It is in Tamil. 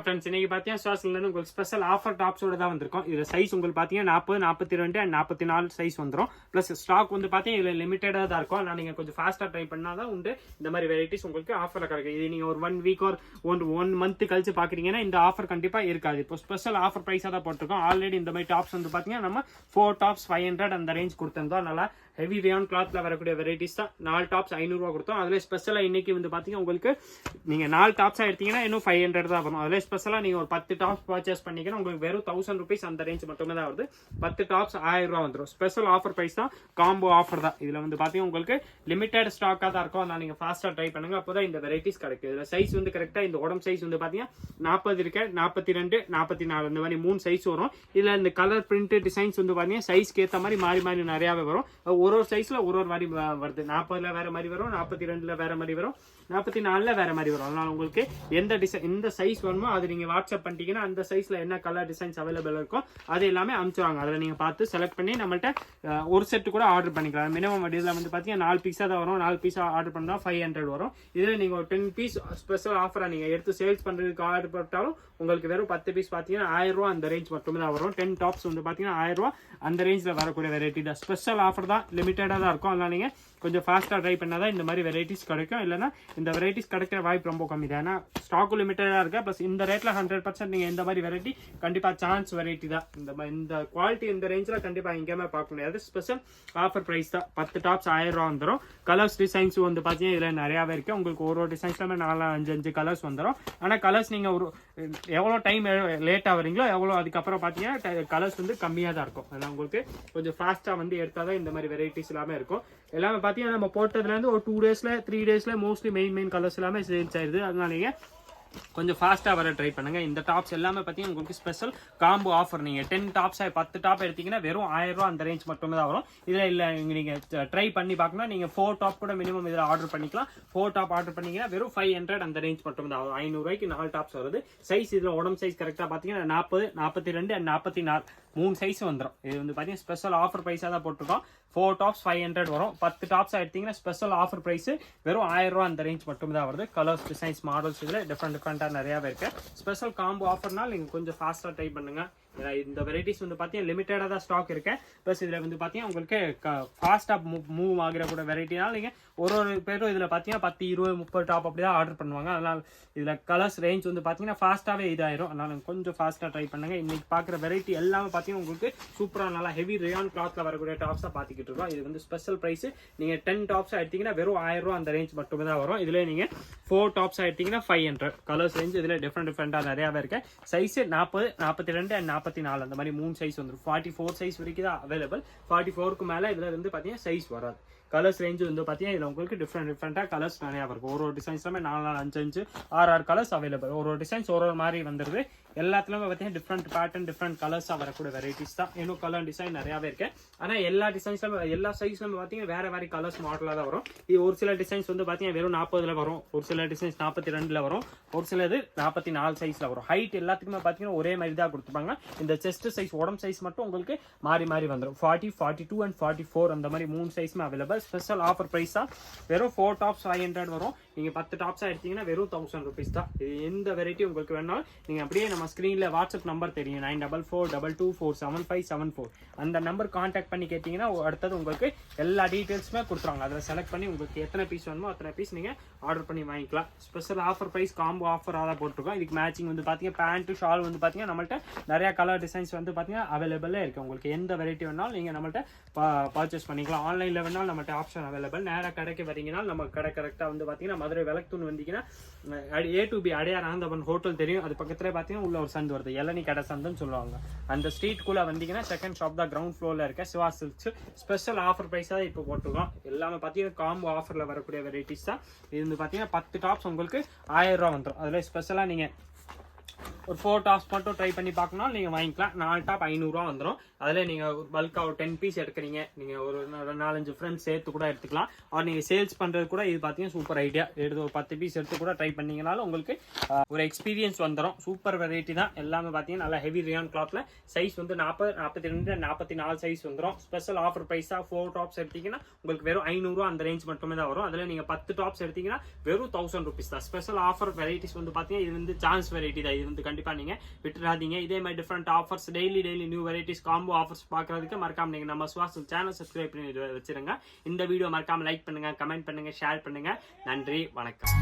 ஃப்ரெண்ட்ஸ் இன்னைக்கு பார்த்தீங்கன்னா ஸ்டாக்ஸ்லேருந்து உங்களுக்கு ஸ்பெஷல் ஆஃபர் டாப்ஸோட தான் வந்திருக்கும். இதில் சைஸ் உங்களுக்கு பார்த்தீங்கன்னா 40, 42 அண்ட் 44 சைஸ் வந்துடும். ப்ளஸ் ஸ்டாக் வந்து பார்த்தீங்கன்னா இதில் லிமிட்டடாக தான் இருக்கும். ஆனால் நீங்கள் கொஞ்சம் ஃபாஸ்ட்டாக ட்ரை பண்ணால் தான் உண்டு இந்த மாதிரி வெரைட்டிஸ் உங்களுக்கு ஆஃபரில் கிடைக்கும். இது நீங்கள் ஒரு 1 வீக் ஒரு 1 மந்த் கழிச்சு பார்க்குறீங்கன்னா இந்த ஆஃபர் கண்டிப்பாக இருக்காது. இப்போ ஸ்பெஷல் ஆஃபர் ப்ரைஸாக தான் போட்டிருக்கோம். ஆல்ரெடி இந்த மாதிரி டாப்ஸ் வந்து பார்த்தீங்கன்னா நம்ம 4 டாப்ஸ் 500 அந்த ரேஞ்ச் கொடுத்துருந்தோம். நல்லா ஹெவி ரேயான் கிளாத்ல வரக்கூடிய வெரைட்டிஸ் தான். 4 டாப்ஸ் 500 ரூபா கொடுத்தோம். அதில் ஸ்பெஷலாக இன்னைக்கு வந்து பார்த்தீங்கன்னா உங்களுக்கு நீங்கள் 4 டாப்ஸாக எடுத்தீங்கன்னா இன்னும் 500 தான் வரும். அதில் ஸ்பெஷலாக நீங்கள் ஒரு 10 டாப்ஸ் பர்ச்சேஸ் பண்ணிங்கன்னா உங்களுக்கு வெறும் 1000 ருபீஸ் அந்த ரேஞ்ச் மட்டுமே தான் வருது. 10 டாப்ஸ் 1000 ரூபா வந்துடும். ஸ்பெஷல் ஆஃபர் ப்ரைஸ் தான், காம்போ ஆஃபர் தான். இதில் வந்து பார்த்தீங்கன்னா உங்களுக்கு லிமிடெட் ஸ்டாக்காக தான் இருக்கும். அதனால் நீங்கள் ஃபாஸ்ட்டாக ட்ரை பண்ணுங்க, அப்போ தான் இந்த வெரைட்டிஸ் கிடைக்கும். இதில் சைஸ் வந்து கரெக்டாக இந்த உடம்பு சைஸ் வந்து பார்த்தீங்கன்னா 40 இருக்கு, 42, 44 இந்த மாதிரி 3 சைஸ் வரும். இதில் இந்த கலர் பிரிண்ட் டிசைன்ஸ் வந்து பார்த்தீங்கன்னா சைஸ்க்கு ஏற்ற மாதிரி மாறி மாறி நிறையாவே வரும். ஒரு சைஸ்ல ஒரு மாதிரி வருது. 40ல வேற மாதிரி வரும், 42ல வேற மாதிரி வரும், 44ல வேற மாதிரி வரும். அதனால உங்களுக்கு எந்த டிசைன் இந்த சைஸ் வேணுமோ அது நீங்க வாட்ஸ்அப் பண்ணிட்டீங்கன்னா அந்த சைஸ்ல என்ன கலர் டிசைன்ஸ் அவைலபிள் இருக்கும் அது எல்லாமே அனுப்பிச்சுவாங்க. அதில் நீங்க பார்த்து செலக்ட் பண்ணி நம்மள்ட்ட ஒரு செட் கூட ஆர்டர் பண்ணிக்கலாம். மினிமம் இதில் வந்து பார்த்தீங்கன்னா 4 பீஸா தான் வரும். 4 பீஸா ஆர்டர் பண்ணா 500 வரும். இதில் நீங்க ஒரு 10 பீஸ் ஸ்பெஷல் ஆஃபரா நீங்க எடுத்து சேல்ஸ் பண்றதுக்கு ஆர்டர் போட்டாலும் உங்களுக்கு வெறும் 10 பீஸ் பார்த்தீங்கன்னா 1000 ரூபா அந்த ரேஞ்ச் மட்டுமே தான் வரும். 10 டாப்ஸ் வந்து பார்த்தீங்கன்னா 1000 ரூபா அந்த ரேஞ்சில் வரக்கூடிய வெரைட்டி தான். ஸ்பெஷல் ஆஃபர் தான், லிமிட்டடாக தான் இருக்கும். அதனால நீங்கள் கொஞ்சம் ஃபாஸ்ட்டாக ட்ரை பண்ணாதான் இந்த மாதிரி வெரைட்டிஸ் கிடைக்கும். இல்லைன்னா இந்த வெரைட்டிஸ் கிடைக்கிற வாய்ப்பு ரொம்ப கம்மி தான். ஏன்னா ஸ்டாக்கும் லிமிட்டடாக இருக்கு. ப்ளஸ் இந்த ரேட்டில் 100% நீங்கள் இந்த மாதிரி வெரைட்டி கண்டிப்பாக சான்ஸ் வெரைட்டி தான். இந்த குவாலிட்டி இந்த ரேஞ்சில் கண்டிப்பாக எங்கேயுமே பார்க்க முடியாது. ஸ்பெஷல் ஆஃபர் ப்ரைஸ் தான். 10 டாப்ஸ் 1000 ரூபா வந்துடும். கலர்ஸ் டிசைன்ஸ் வந்து பார்த்தீங்கன்னா இதில் நிறையாவே இருக்குது. உங்களுக்கு ஒரு டிசைன்ஸ்லாமே 4, 5 கலர்ஸ் வந்துடும். ஆனால் கலர்ஸ் நீங்கள் ஒரு எவ்வளோ டைம் லேட்டாக வரீங்களோ எவ்வளோ அதுக்கப்புறம் பார்த்தீங்கன்னா கலர்ஸ் வந்து கம்மியாக தான் இருக்கும். அதனால் உங்களுக்கு கொஞ்சம் ஃபாஸ்ட்டாக வந்து எடுத்தால் தான் இந்த மாதிரி வெரைட்டிஸ் எல்லாமே இருக்கும். எல்லாமே பார்த்தீங்கன்னா நம்ம போட்டதுலேருந்து ஒரு 2 டேஸில் 3 டேஸில் மோஸ்ட்லி மெயின் கலர்ஸ் எல்லாமே சேல்ஸ் ஆயிடுது. அதனால நீங்கள் கொஞ்சம் ஃபாஸ்ட்டாக வர ட்ரை பண்ணுங்க. இந்த டாப்ஸ் எல்லாமே பார்த்தீங்கன்னா உங்களுக்கு ஸ்பெஷல் காம்போ ஆஃபர். நீங்கள் 10 டாப்ஸ் 10 டாப் எடுத்தீங்கன்னா வெறும் 1000 ரூபா அந்த ரேஞ்ச் மட்டுமே தான் வரும். இதில் இல்லை நீங்கள் ட்ரை பண்ணி பார்க்கணும். நீங்கள் 4 டாப் கூட மினிமம் இதில் ஆர்டர் பண்ணிக்கலாம். 4 டாப் ஆர்டர் பண்ணீங்கன்னா வெறும் 500 அந்த ரேஞ்ச் மட்டும் தான் வரும். 500 ரூபாய்க்கு 4 டாப்ஸ் வருது. சைஸ் இதில் உடம்பு சைஸ் கரெக்டாக பார்த்தீங்கன்னா 40, 42 அண்ட் 44 3 சைஸ் வந்துடும். இது வந்து பார்த்தீங்கன்னா ஸ்பெஷல் ஆஃபர் ப்ரைஸாக தான் போட்டிருக்கோம். 4 டாப்ஸ் 500 வரும். 10 டாப்ஸ் எடுத்தீங்கன்னா ஸ்பெஷல் ஆஃபர் ப்ரைஸ் வெறும் 1000 ரூபா அந்த ரேஞ்ச் மட்டும் தான் வருது. கலர்ஸ் டிசைன்ஸ் மாடல்ஸ் இதில் டிஃப்ரெண்டாக நிறையாவே இருக்கு. ஸ்பெஷல் காம்போ ஆஃபர்னால் நீங்கள் கொஞ்சம் ஃபாஸ்ட்டாக ட்ரை பண்ணுங்க. இந்த வெரைட்டிஸ் வந்து பார்த்தீங்கன்னா லிமிட்டடாக தான் ஸ்டாக் இருக்கு. ப்ளஸ் இதில் வந்து பார்த்தீங்கன்னா உங்களுக்கு ஃபாஸ்ட்டாக மூவ் ஆகிற கூட வெரைட்டினால நீங்கள் ஒரு பேரும் இதில் பார்த்தீங்கன்னா 10, 20, 30 டாப் அப்படி தான் ஆர்டர் பண்ணுவாங்க. அதனால் இதில் கலர்ஸ் ரேஞ்ச் வந்து பார்த்தீங்கன்னா ஃபாஸ்ட்டாகவே இதாயிரும். அதனால் கொஞ்சம் ஃபாஸ்ட்டாக ட்ரை பண்ணுங்க. இன்னைக்கு பார்க்குற வெரைட்டி எல்லாமே பார்த்தீங்கன்னா உங்களுக்கு சூப்பராக நல்லா ஹெவி ரேயான் கிளாத்தில் வரக்கூடிய டாப்ஸாக பார்த்துக்கிட்டு இருக்கோம். இது வந்து ஸ்பெஷல் ப்ரைஸ். நீங்கள் 10 டாப்ஸ் எடுத்தீங்கன்னா வெறும் 1000 ரூபா அந்த ரேஞ்ச் மட்டுமே தான் வரும். இதில் நீங்கள் 4 டாப்ஸ் எடுத்தீங்கன்னா 500. கலர்ஸ் ரேஞ்ச் இதில் டிஃப்ரெண்டாக நிறையாவே இருக்கு. சைஸ் 40, 42 அண்ட் 44 அந்த மாதிரி 3 சைஸ் வந்துடும். 44 சைஸ் வரைக்கும் தான் அவைலபிள். 44க்கு மேலே இதில் இருந்து பார்த்தீங்கன்னா சைஸ் வராது. கலர்ஸ் ரேஞ்ச் வந்து பார்த்தீங்கன்னா இதில் உங்களுக்கு டிஃப்ரெண்டாக கலர்ஸ் நிறையா இருக்கும். ஒரு டிசைன்ஸ்லாமே 4, 5, 6 கலர்ஸ் அவைலபிள். ஒரு டிசைன்ஸ் ஒரு மாதிரி வந்துடுது. எல்லாத்துலேயுமே பார்த்தீங்கன்னா டிஃப்ரெண்ட் பேட்டர்ன் டிஃப்ரெண்ட் கலர்ஸாக வரக்கூடிய வெரைட்டிஸ் தான். இன்னும் கலர் டிசைன் நிறையாவே இருக்கு. ஆனால் எல்லா டிசைன்ஸ்லுமே எல்லா சைஸ்லுமே பார்த்தீங்கன்னா வேறு கலர்ஸ் மாடலாக தான் வரும். இது ஒரு சில டிசைன்ஸ் வந்து பார்த்தீங்கன்னா வெறும் 40ல் வரும். ஒரு சில டிசைன்ஸ் 42ல் வரும். ஒரு சிலது 44 சைஸில் வரும். ஹைட் எல்லாத்துக்குமே பார்த்தீங்கன்னா ஒரே மாதிரி தான் கொடுத்துருப்பாங்க. இந்த செஸ்ட் சைஸ் உடம்பு சைஸ் மட்டும் உங்களுக்கு மாறி வந்துடும். 40, 42 அண்ட் 44 அந்த மாதிரி 3 சைஸுமே அவைலபிள். ஸ்பெஷல் ஆஃபர் ப்ரைஸ் தான். வெறும் 4 டாப்ஸ் 500 வரும். நீங்கள் 10 டாப்ஸாக எடுத்தீங்கன்னா வெறும் 1000 ருபீஸ் தான். இது எந்த வெரைட்டி உங்களுக்கு வேணாலும் நீங்கள் அப்படியே நம்ம ஸ்க்ரீனில் வாட்ஸ்அப் நம்பர் தெரியும் 9442224757 அந்த நம்பர் கான்டாக்ட் பண்ணி கேட்டிங்கன்னா அடுத்தது உங்களுக்கு எல்லா டீட்டெயில்ஸுமே கொடுத்துருவாங்க. அதில் செலக்ட் பண்ணி உங்களுக்கு எத்தனை பீஸ் வேணுமோ அத்தனை பீஸ் நீங்கள் ஆர்டர் பண்ணி வாங்கிக்கலாம். ஸ்பெஷல் ஆஃபர் ப்ரைஸ் காம்போ ஆஃபராக தான் போட்டிருக்கோம். இதுக்கு மேட்சிங் வந்து பார்த்தீங்கன்னா பேண்ட்டு ஷால் வந்து பார்த்தீங்கன்னா நம்மள்ட்ட நிறையா கலர் டிசைன்ஸ் வந்து பார்த்தீங்கன்னா அவைலபிளே இருக்குது. உங்களுக்கு எந்த வெரைட்டி வேணாலும் நீங்கள் நம்மள்ட்ட பர்ச்சேஸ் பண்ணிக்கலாம். ஆன்லைனில் வேணாலும் நம்மள்ட்ட ஆப்ஷன் அவைலபிள். நேராக கடைக்கு வரீங்கன்னா நம்ம கடை கரெக்டாக வந்து பார்த்தீங்கன்னா மதுரை விளக்குத்தூண் வந்தீங்கன்னா A2B அடையார் ஆனந்தவன் ஹோட்டல் தெரியும். அது பக்கத்துல பார்த்தீங்கன்னா உள்ள ஒரு சந்து வருது, இளநீ கடை சந்துன்னு சொல்லுவாங்க. அந்த ஸ்ட்ரீட்குள்ளே வந்தீங்கன்னா செகண்ட் ஷாப் தான், கிரவுண்ட் ஃப்ளோரில் இருக்க சிவா சில்க்ஸ். ஸ்பெஷல் ஆஃபர் ப்ரைஸாக தான் இப்போ போட்டுருக்கோம். எல்லாமே பார்த்தீங்கன்னா காம்போ ஆஃபரில் வரக்கூடிய வெரைட்டிஸ் தான். இது வந்து பார்த்தீங்கன்னா 10 டாப்ஸ் உங்களுக்கு 1000 ரூபா வந்துடும். அதில் ஸ்பெஷலாக நீங்கள் ஒரு 4 டாப்ஸ் மட்டும் ட்ரை பண்ணி பார்க்கணும் நீங்கள் வாங்கிக்கலாம். 4 டாப் 500 ரூபா வந்துடும். அதில் நீங்கள் பல்காக ஒரு 10 பீஸ் எடுக்கிறீங்க, நீங்கள் ஒரு 4-5 ஃப்ரெண்ட்ஸ் சேர்த்து கூட எடுத்துக்கலாம். அவர் நீங்கள் சேல்ஸ் பண்ணுறது கூட இது பார்த்தீங்கன்னா சூப்பர் ஐடியா. எடுத்து ஒரு 10 பீஸ் எடுத்து கூட ட்ரை பண்ணிங்கனாலும் உங்களுக்கு ஒரு எக்ஸ்பீரியன்ஸ் வந்துடும். சூப்பர் வெரைட்டி தான். எல்லாமே பார்த்தீங்கன்னா நல்லா ஹெவி ரியான் கிளாத்தில் சைஸ் வந்து 40, 42, 44 சைஸ் வந்துடும். ஸ்பெஷல் ஆஃபர் ப்ரைஸாக 4 டாப்ஸ் எடுத்தீங்கன்னா உங்களுக்கு வெறும் 500 ரூபா அந்த ரேஞ்ச் மட்டுமே தான் வரும். அதில் நீங்கள் 10 டாப்ஸ் எடுத்தீங்கன்னா வெறும் 1000 ருபீஸ் தான். ஸ்பெஷல் ஆஃபர் வெரைட்டிஸ் வந்து பார்த்தீங்கன்னா இது வந்து சான்ஸ் வெரைட்டி தான். இது வந்து கண்டிப்பாக நீங்கள் விட்டுறாதீங்க. இதே மாதிரி different offers daily new varieties combo offers பார்க்குறதுக்கு மறக்காம நீங்கள் நம்ம சுவாசம் சேனல் சப்ஸ்கிரைப் பண்ணி வச்சுருங்க. இந்த வீடியோ மறக்காம லைக் பண்ணுங்கள், கமெண்ட் பண்ணுங்கள், ஷேர் பண்ணுங்கள். நன்றி, வணக்கம்.